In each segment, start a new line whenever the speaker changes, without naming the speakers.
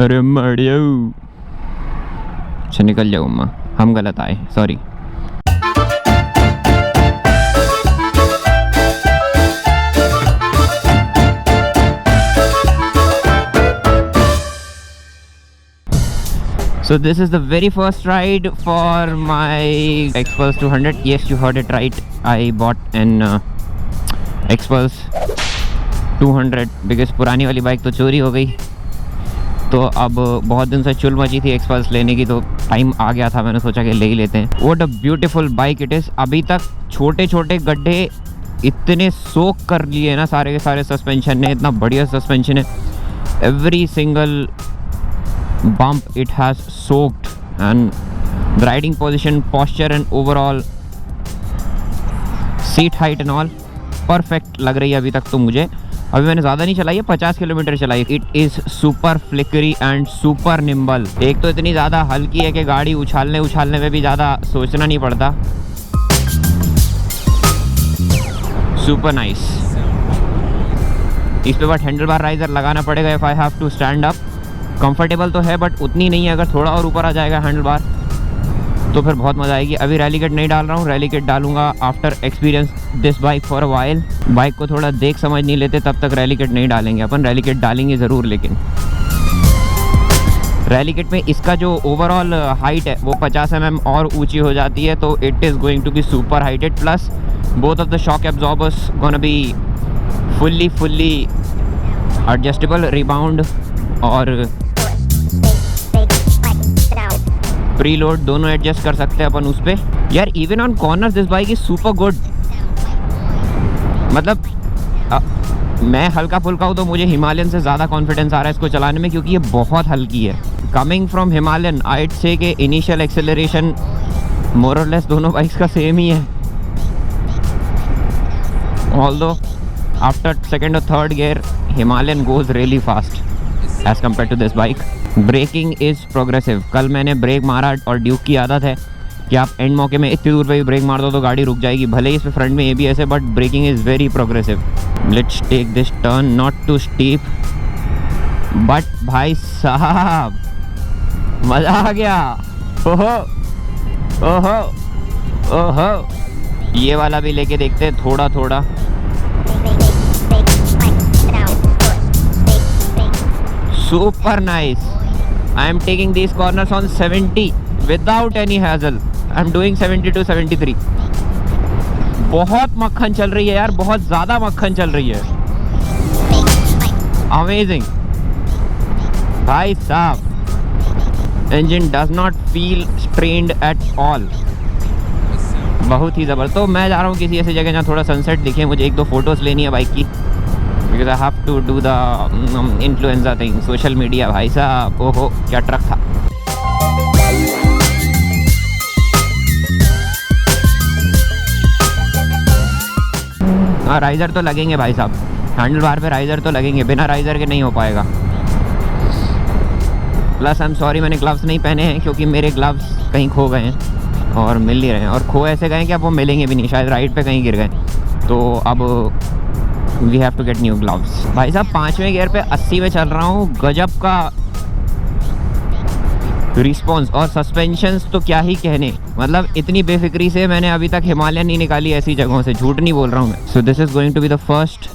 अरे मड़ियो, अच्छा निकल जाओ अम्मा, हम गलत आए, sorry. So this is the very first ride for my Xpulse 200. Yes, you heard it right. I bought an Xpulse 200 because पुरानी वाली बाइक तो चोरी हो गई, तो अब बहुत दिन से चुल मची थी Xpulse लेने की, तो टाइम आ गया था, मैंने सोचा कि ले ही लेते हैं। What a beautiful bike it is। अभी तक छोटे छोटे गड्ढे इतने सोक कर लिए ना सारे के सारे सस्पेंशन ने, इतना बढ़िया सस्पेंशन है। Every single bump it has soaked, and the riding position, posture and overall seat height and all perfect लग रही है अभी तक तो मुझे। अभी मैंने ज़्यादा नहीं चलाई है, 50 किलोमीटर चलाई। It is super flickery and super nimble. एक तो इतनी ज़्यादा हल्की है कि गाड़ी उछालने में भी ज़्यादा सोचना नहीं पड़ता। Super nice. इस पे बट हैंडल बार राइजर लगाना पड़ेगा if I have to stand up. Comfortable तो है बट उतनी नहीं है, अगर थोड़ा और ऊपर आ जाएगा हैंडल बार तो फिर बहुत मज़ा आएगी। अभी रैली किट नहीं डाल रहा हूँ, रैली किट डालूंगा after experience this bike for a while. Bike को थोड़ा देख समझ नहीं लेते तब तक रैली किट नहीं डालेंगे अपन। रैली किट डालेंगे ज़रूर, लेकिन रैली किट में इसका जो ओवरऑल हाइट है वो 50 mm और ऊंची हो जाती है, तो it is going to be super heighted. Plus both of the shock absorbers gonna be fully adjustable, rebound और प्रीलोड दोनों एडजस्ट कर सकते हैं अपन उस पर। यार even on corner this bike is super good. मतलब मैं हल्का फुल्का हूँ तो मुझे हिमालयन से ज़्यादा कॉन्फिडेंस आ रहा है इसको चलाने में, क्योंकि ये बहुत हल्की है। कमिंग फ्रॉम हिमालयन आइड से के इनिशियल एक्सेलरेशन मोर और लेस दोनों बाइक्स का सेम ही है, ऑल्दो आफ्टर सेकेंड और third gear Himalayan goes really fast as compared to this bike. Braking is progressive. कल मैंने ब्रेक मारा और ड्यूक की आदत है कि आप एंड मौके में इतनी दूर पे भी ब्रेक मार दो तो गाड़ी रुक जाएगी, भले ही इस पे फ्रंट में ABS है, but braking is very progressive. Let's take this turn, not too steep, but भाई साहब मज़ा आ गया। ओहो ओहो ओहो, ये वाला भी लेके देखते हैं थोड़ा थोड़ा। Super nice. I am taking these corners on 70 without any hassle. I am doing 70 to 73. बहुत मक्खन चल रही है यार, बहुत ज़्यादा मक्खन चल रही है। Amazing. भाई साहब, engine does not feel strained at all. बहुत ही ज़बरदस्त। तो मैं जा रहा हूँ किसी ऐसी जगह जहाँ थोड़ा सनसेट दिखे, मुझे एक दो फोटोज़ लेनी है बाइक की, because I have to do the influencer thing, social media। भाई साहब ओहो क्या ट्रक था। हाँ राइज़र तो लगेंगे भाई साहब, हैंडल बार पे राइज़र तो लगेंगे, बिना राइज़र के नहीं हो पाएगा। प्लस आई एम सॉरी मैंने ग्लव्स नहीं पहने हैं, क्योंकि मेरे ग्लव्स कहीं खो गए हैं और मिल नहीं रहे हैं, और खो ऐसे गए कि अब वो मिलेंगे भी नहीं, शायद राइड पे कहीं गिर गए, तो अब we have to get new gloves. भाई साहब 5वें गियर पे 80 में चल रहा हूँ, गजब का रिस्पॉन्स, और सस्पेंशंस तो क्या ही कहने। मतलब इतनी बेफिक्री से मैंने अभी तक हिमालयन नहीं निकाली ऐसी जगहों से, झूठ नहीं बोल रहा हूँ मैं। So this is going to be the first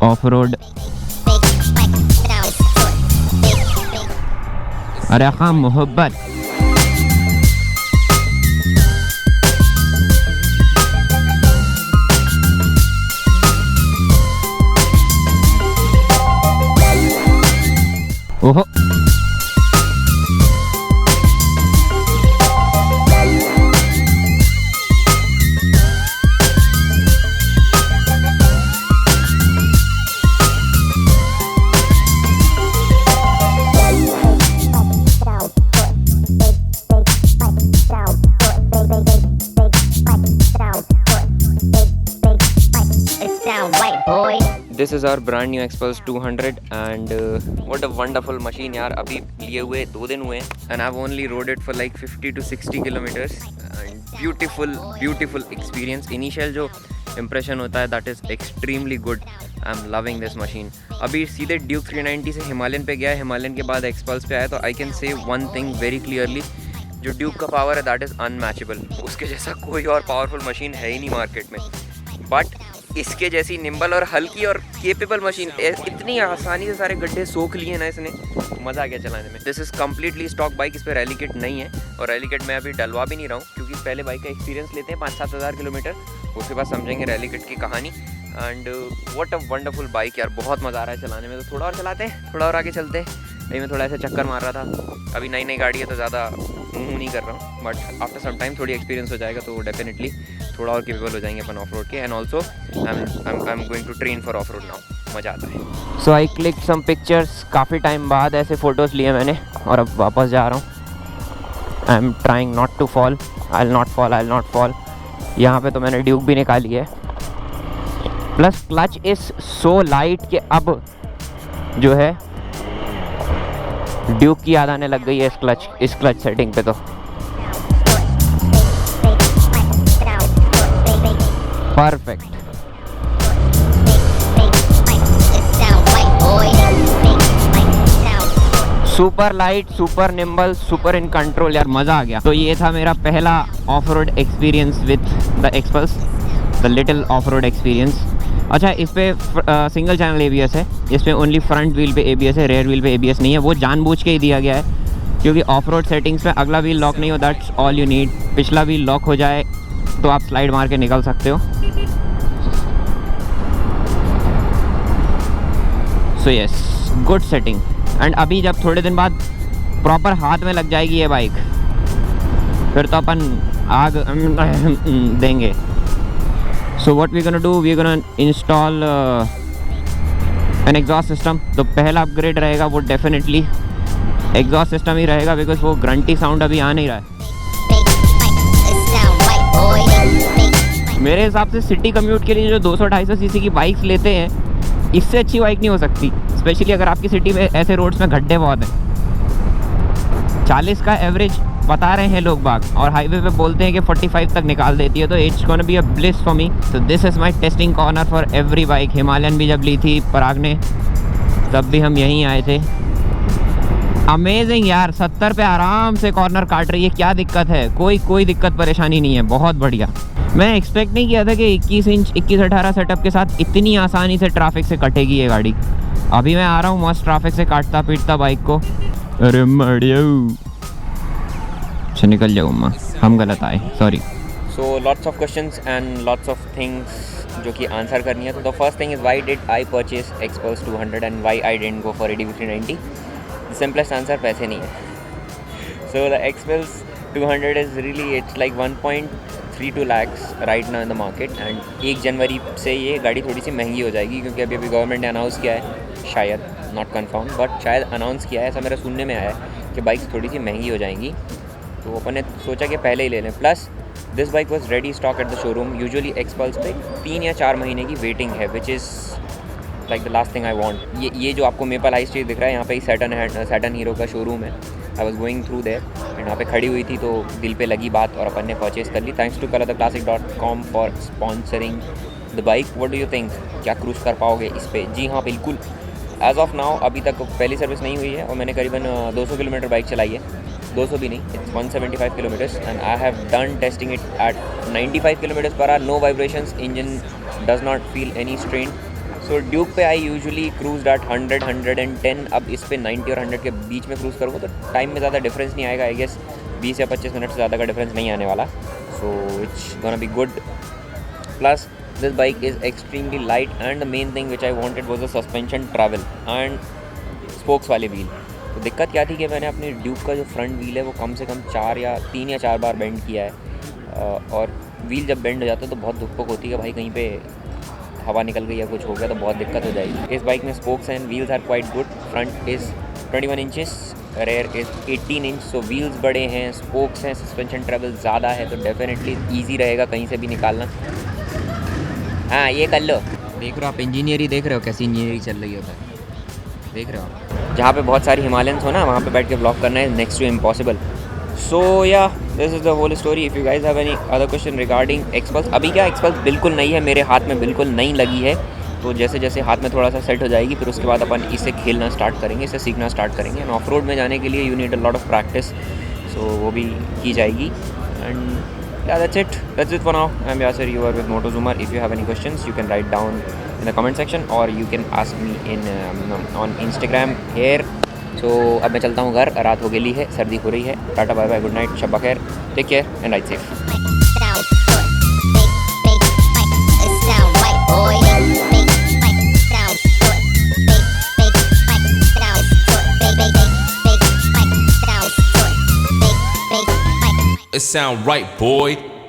off road. अरे हाँ मोहब्बत, ओहो this is our brand new Xpulse 200 and what a wonderful machine यार। अभी लिए हुए 2 दिन हुए and I have only rode it for like 50 to 60 kilometres and beautiful experience. Initial जो इम्प्रेशन होता है that is extremely good. I am loving this machine. अभी सीधे ड्यूक 390 से हिमालयन पे गया, हिमालयन के बाद एक्सपल्स पे आया, तो I can say one thing very clearly, जो ड्यूक का पावर है दैट इज़ अनमैचेबल। उसके जैसा कोई और पावरफुल मशीन है ही नहीं मार्केट में। बट इसके जैसी निम्बल और हल्की और केपेबल मशीन, इतनी आसानी से सारे गड्ढे सोख लिए ना इसने, मज़ा आ गया चलाने में। This is completely stock bike, इस पर रैली किट नहीं है, और रैली किट मैं अभी डलवा भी नहीं रहा हूँ, क्योंकि पहले बाइक का एक्सपीरियंस लेते हैं 5-7 हज़ार किलोमीटर, उसके बाद समझेंगे रैली किट की कहानी। And what a wonderful bike यार, बहुत मज़ा आ रहा है चलाने में। तो थोड़ा और चलाते हैं, थोड़ा और आगे चलते हैं। नहीं, मैं थोड़ा ऐसे चक्कर मार रहा था, अभी नई नई गाड़ी है तो ज़्यादा मुँह नहीं कर रहा हूँ, बट आफ्टर सम टाइम थोड़ी एक्सपीरियंस हो जाएगा तो डेफिनेटली थोड़ा और केपेबल हो जाएंगे अपन ऑफ रोड के। And also I am going to train for off road now, मज़ा आता है। So I click some pictures, काफ़ी टाइम बाद ऐसे फ़ोटोज़ लिए मैंने, और अब वापस जा रहा हूँ। I am trying not to fall, I will not fall. यहाँ पे तो मैंने ड्यूक भी निकाली है। Plus clutch is so light कि अब जो है ड्यूक की याद आने लग गई है इस क्लच सेटिंग पे। तो perfect, super light, super nimble, super in control यार, मज़ा आ गया। तो ये था मेरा पहला of road experience with the XPulse, the little of road experience. अच्छा, इस पे सिंगल चैनल ABS है, इस पे ओनली फ्रंट व्हील पे ABS है, रेयर व्हील पे ABS नहीं है। वो जानबूझ के ही दिया गया है, क्योंकि ऑफ रोड सेटिंग्स में अगला व्हील लॉक नहीं हो, दैट्स ऑल यू नीड। पिछला व्हील लॉक हो जाए तो आप स्लाइड मार के निकल सकते हो। So yes, good setting. And अभी जब थोड़े दिन बाद प्रॉपर हाथ में लग जाएगी ये बाइक, फिर तो अपन आग देंगे। So what we gonna do, we gonna install an exhaust system. तो पहला अपग्रेड रहेगा वो डेफिनेटली एग्जॉस्ट सिस्टम ही रहेगा, बिकॉज वो ग्रंटी साउंड अभी आ नहीं रहा है। मेरे हिसाब से सिटी कम्यूट के लिए जो 200-250 सीसी की बाइक्स लेते हैं, इससे अच्छी बाइक नहीं हो सकती, स्पेशली अगर आपकी सिटी में ऐसे रोड्स में गड्ढे बहुत हैं। 40 का एवरेज बता रहे हैं लोग बाग, और हाईवे पे बोलते हैं कि 45 तक निकाल देती है, तो it's gonna be a bliss for me. तो this is my testing corner for every bike. Himalayan भी जब ली थी पराग ने, तब भी हम यहीं आए थे। अमेजिंग यार, 70 पे आराम से कॉर्नर काट रही है, क्या दिक्कत है? कोई दिक्कत परेशानी नहीं है, बहुत बढ़िया। मैं एक्सपेक्ट नहीं किया था कि 21 इंच 21-18 सेटअप के साथ इतनी आसानी से ट्रैफिक से कटेगी ये गाड़ी। अभी मैं आ रहा हूँ मस्त ट्रैफिक से काटता पीटता बाइक को। अरे मड़ियो, अच्छा निकल जाओ अम्मा, हम गलत आए, sorry. So lots of questions and lots of things जो कि आंसर करनी है। तो the first thing is why did I purchase XPulse 200 and why I didn't go for ADV 390? The simplest answer, पैसे नहीं है। So the XPulse 200 is really, it's like 1.32 lakhs right now in the market. And 1 जनवरी से ये गाड़ी थोड़ी सी महंगी हो जाएगी, क्योंकि अभी गवर्नमेंट ने अनाउंस किया है, शायद नॉट कन्फर्म बट शायद अनाउंस किया है, ऐसा मेरे सुनने में आया है कि बाइक्स थोड़ी सी महंगी हो जाएंगी। तो अपन ने सोचा कि पहले ही ले लें। Plus this bike was ready stock at the showroom. Usually XPulse पे 3 या 4 महीने की वेटिंग है, which is like the last thing I want. ये जो आपको मेपल हाई स्ट्रीट दिख रहा है, यहाँ पे ही सैटर्न हीरो का शोरूम है। I was going through their and यहाँ पे खड़ी हुई थी, तो दिल पे लगी बात और अपन ने परचेज़ कर ली। Thanks to colortheclassic.com for sponsoring the bike. What do you think, क्या क्रूज़ कर पाओगे इस पर? जी हाँ, बिल्कुल। एज ऑफ नाउ अभी तक पहली सर्विस नहीं हुई है, और मैंने करीबन 200 किलोमीटर बाइक चलाई है। 200 भी नहीं, it's 175 kilometers and I have done testing it at 95 kilometers per hour, no vibrations, engine does not feel any strain. So Duke पे I usually cruised at 100, 110, अब इस पे 90 और 100 के बीच में क्रूज़ करूँगा तो टाइम में ज़्यादा डिफरेंस नहीं आएगा। आई गेस 20 या 25 मिनट से ज़्यादा का डिफरेंस नहीं आने वाला, so it's gonna be good. Plus this bike is extremely light and the main thing which I wanted was the suspension travel and spokes वाले व्हील। तो दिक्कत क्या थी कि मैंने अपने ड्यूक का जो फ्रंट व्हील है वो कम से कम 3 या 4 बार बेंड किया है, और व्हील जब बेंड हो जाता है तो बहुत दुख होती है कि भाई कहीं पे हवा निकल गई या कुछ हो गया तो बहुत दिक्कत हो जाएगी। इस बाइक में spokes and wheels are quite good. Front is 21 inches, rear is 18 inch, so wheels बड़े हैं, स्पोक्स हैं, सस्पेंशन ट्रैवल ज़्यादा है, तो डेफिनेटली ईजी रहेगा कहीं से भी निकालना। हाँ, ये कर लो। देख रहे हो आप इंजीनियरिंग, देख रहे हो कैसी इंजीनियरिंग चल रही होता है, देख रहे हो आप। जहाँ पे बहुत सारी हिमालयंस हो ना, वहाँ पे बैठ के ब्लॉग करना है next to impossible. So yeah this is the whole story. If you guys have any other question regarding Xpulse, अभी क्या एक्सपल्स बिल्कुल नहीं है मेरे हाथ में, बिल्कुल नहीं लगी है, तो जैसे जैसे हाथ में थोड़ा सा सेट हो जाएगी फिर उसके बाद अपन इसे खेलना स्टार्ट करेंगे, इसे सीखना स्टार्ट करेंगे। एंड ऑफ रोड में जाने के लिए you need a lot of practice, so वो भी की जाएगी। And yeah, that's it for now. I'm Yasir, you are with Motozoomer. If you have any questions you can write down in the comment section or you can ask me in on Instagram here. So अब मैं चलता हूँ घर, रात हो गई है, सर्दी हो रही है। Tata bye bye, good night, शब्बा खैर, take care and ride safe.
It sound right, boy.